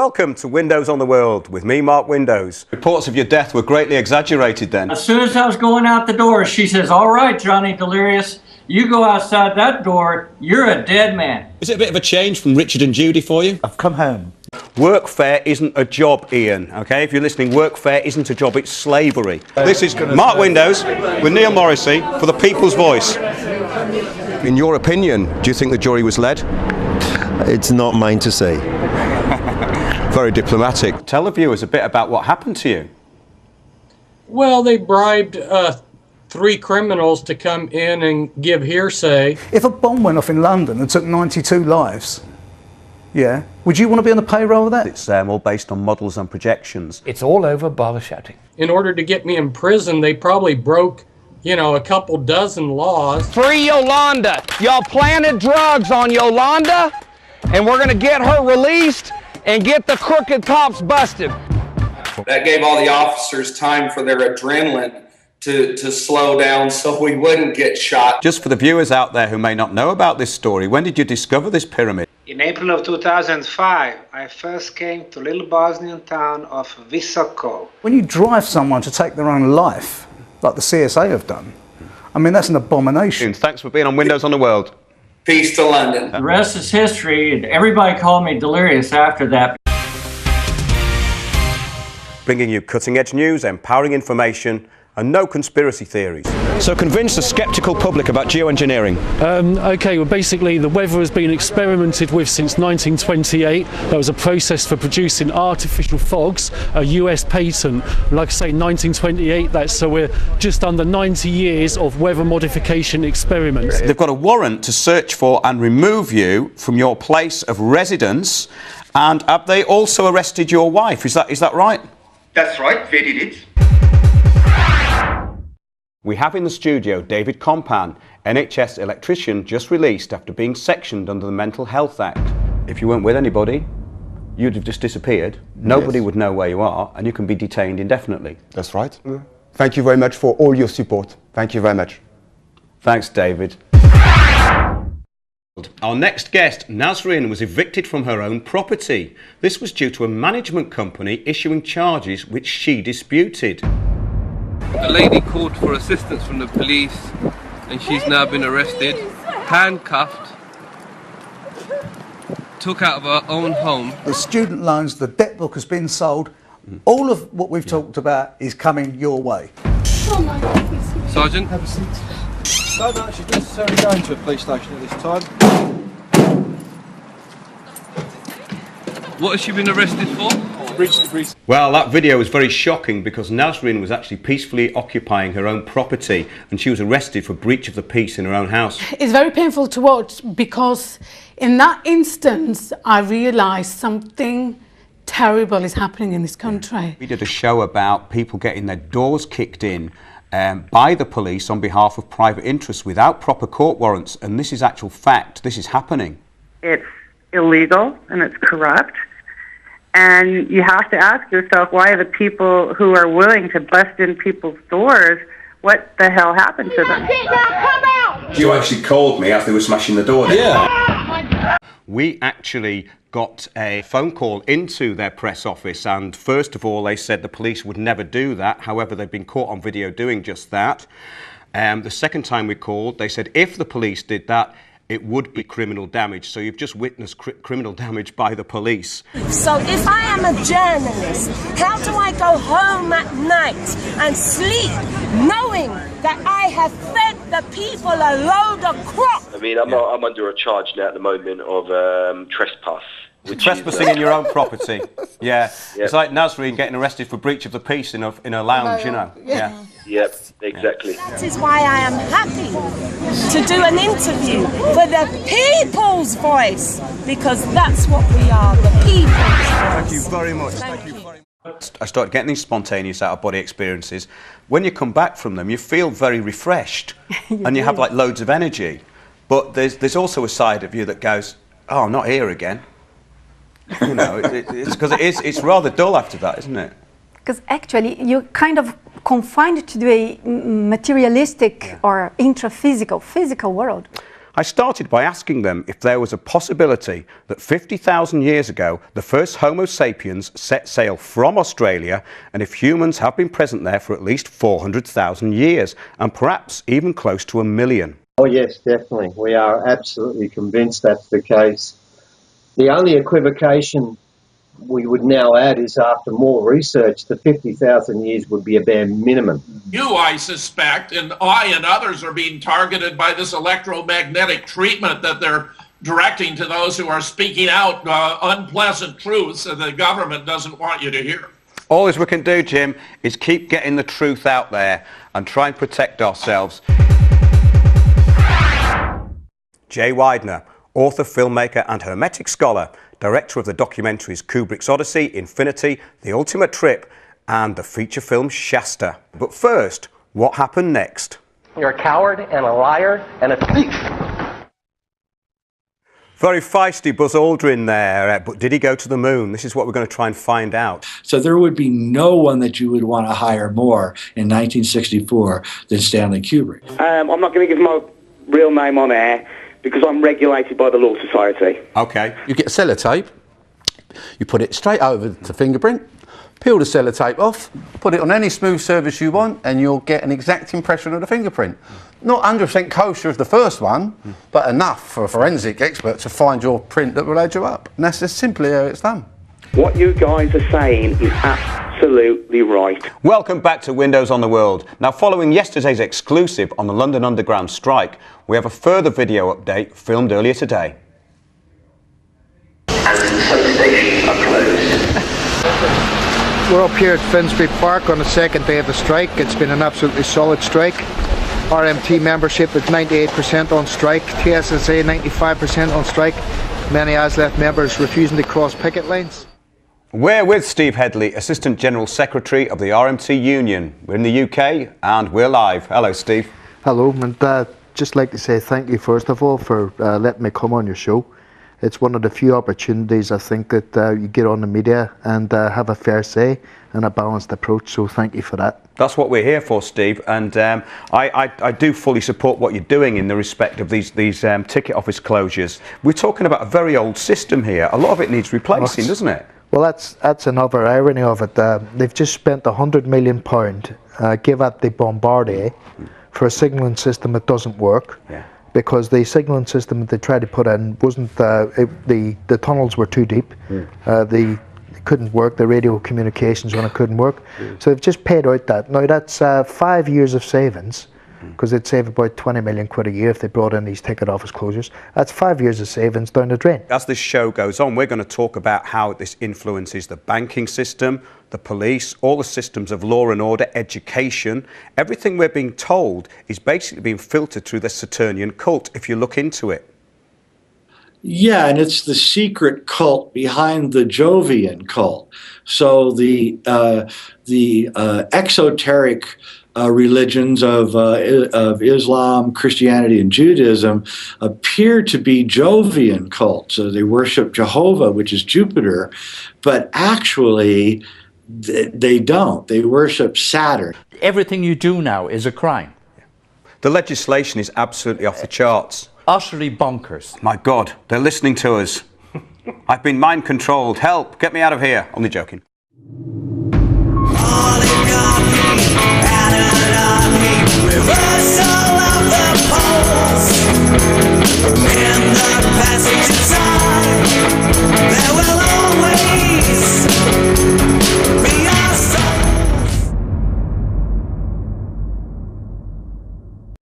Welcome to Windows on the World with me, Mark Windows. Reports of your death were greatly exaggerated then. As soon as I was going out the door, she says, "All right, Johnny Delirious, you go outside that door, you're a dead man." Is it a bit of a change from Richard and Judy for you? I've come home. Workfare isn't a job, Ian, okay? If you're listening, workfare isn't a job, it's slavery. This is Mark Windows with Neil Morrissey for the People's Voice. In your opinion, do you think the jury was led? It's not mine to say. Very diplomatic. Tell the viewers a bit about what happened to you. Well, they bribed 3 criminals to come in and give hearsay. If a bomb went off in London and took 92 lives, yeah, would you want to be on the payroll of that? It's all based on models and projections. It's all over, bother shouting. In order to get me in prison, they probably broke, you know, a couple dozen laws. Free Yolanda. Y'all planted drugs on Yolanda, and we're going to get her released and get the crooked cops busted. That gave all the officers time for their adrenaline to slow down so we wouldn't get shot. Just for the viewers out there who may not know about this story, when did you discover this pyramid? In April of 2005, I first came to little Bosnian town of Visoko. When you drive someone to take their own life, like the CSA have done, I mean, that's an abomination. Thanks for being on Windows on the World. Peace to London. The rest is history, and everybody called me Delirious after that. Bringing you cutting-edge news, empowering information, and no conspiracy theories. So convince the sceptical public about geoengineering. Okay, well basically the weather has been experimented with since 1928. There was a process for producing artificial fogs, a US patent. Like I say, 1928, so we're just under 90 years of weather modification experiments. They've got a warrant to search for and remove you from your place of residence, and have they also arrested your wife? Is that right? That's right, they did it. We have in the studio David Compan, NHS electrician just released after being sectioned under the Mental Health Act. If you weren't with anybody, you'd have just disappeared. Nobody would know where you are, and you can be detained indefinitely. That's right. Thank you very much for all your support. Thank you very much. Thanks, David. Our next guest, Nasrin, was evicted from her own property. This was due to a management company issuing charges which she disputed. A lady called for assistance from the police and she's now been arrested, handcuffed, took out of her own home. The student loans, the debt book has been sold. All of what we've talked about is coming your way. Sergeant? Have a seat. No, no, she's necessarily going to a police station at this time. What has she been arrested for? Well, that video was very shocking because Nasrin was actually peacefully occupying her own property and she was arrested for breach of the peace in her own house. It's very painful to watch because in that instance I realised something terrible is happening in this country. We did a show about people getting their doors kicked in by the police on behalf of private interests without proper court warrants, and this is actual fact. This is happening. It's illegal and it's corrupt. And you have to ask yourself, why are the people who are willing to bust in people's doors, what the hell happened to them? You actually called me as they were smashing the door. Yeah. We actually got a phone call into their press office, and first of all they said the police would never do that. However, they've been caught on video doing just that. The second time we called, they said if the police did that, it would be criminal damage. So you've just witnessed criminal damage by the police. So if I am a journalist, how do I go home at night and sleep knowing that I have fed the people a load of crop? I mean, I'm under a charge now at the moment of trespass. Trespassing in your own property. Yeah. It's like Nasrin getting arrested for breach of the peace in a lounge, you know. Yeah. Yep, exactly. That is why I am happy to do an interview for the people's voice, because that's what we are, the people's voice. Thank you very much. Thank you very much. I started getting these spontaneous out-of-body experiences. When you come back from them, you feel very refreshed and you have like loads of energy. But there's also a side of you that goes, oh, I'm not here again. You know, it's because it's rather dull after that, isn't it? Because actually you're kind of confined to a materialistic or physical world. I started by asking them if there was a possibility that 50,000 years ago the first Homo sapiens set sail from Australia, and if humans have been present there for at least 400,000 years, and perhaps even close to 1 million. Oh yes, definitely. We are absolutely convinced that's the case. The only equivocation we would now add is after more research, the 50,000 years would be a bare minimum. You, I suspect, and I and others are being targeted by this electromagnetic treatment that they're directing to those who are speaking out unpleasant truths that the government doesn't want you to hear. All we can do, Jim, is keep getting the truth out there and try and protect ourselves. Jay Widener, author, filmmaker and Hermetic scholar, director of the documentaries Kubrick's Odyssey, Infinity, The Ultimate Trip and the feature film Shasta. But first, what happened next? You're a coward and a liar and a thief. Very feisty Buzz Aldrin there, but did he go to the moon? This is what we're going to try and find out. So there would be no one that you would want to hire more in 1964 than Stanley Kubrick. I'm not going to give my real name on air because I'm regulated by the Law Society. Okay. You get sellotape, you put it straight over the fingerprint, peel the sellotape off, put it on any smooth surface you want, and you'll get an exact impression of the fingerprint. Not 100% kosher as the first one, but enough for a forensic expert to find your print that will add you up. And that's just simply how it's done. What you guys are saying is absolutely right. Welcome back to Windows on the World. Now, following yesterday's exclusive on the London Underground strike, we have a further video update filmed earlier today. And some stations are closed. We're up here at Finsbury Park on the second day of the strike. It's been an absolutely solid strike. RMT membership is 98% on strike, TSSA 95% on strike. Many ASLEF members refusing to cross picket lines. We're with Steve Headley, Assistant General Secretary of the RMT Union. We're in the UK and we're live. Hello, Steve. Hello, and just like to say thank you first of all for letting me come on your show. It's one of the few opportunities I think that you get on the media and have a fair say and a balanced approach, so thank you for that. That's what we're here for, Steve, and I do fully support what you're doing in the respect of these ticket office closures. We're talking about a very old system here. A lot of it needs replacing, doesn't it? Well, that's another irony of it. They've just spent £100 million give at the Bombardier for a signalling system that doesn't work. Yeah. Because the signalling system that they tried to put in wasn't, the tunnels were too deep. They couldn't work, the radio communications on it couldn't work. So they've just paid out that. Now that's 5 years of savings, because they'd save about 20 million quid a year if they brought in these ticket office closures. That's 5 years of savings down the drain. As this show goes on, we're going to talk about how this influences the banking system, the police, all the systems of law and order, education. Everything we're being told is basically being filtered through the Saturnian cult, if you look into it. Yeah, and it's the secret cult behind the Jovian cult. So the exoteric religions of Islam, Christianity, and Judaism appear to be Jovian cults. So they worship Jehovah, which is Jupiter, but actually they don't. They worship Saturn. Everything you do now is a crime. The legislation is absolutely off the charts. Utterly bonkers. My God, they're listening to us. I've been mind controlled. Help, get me out of here. Only joking. Reverse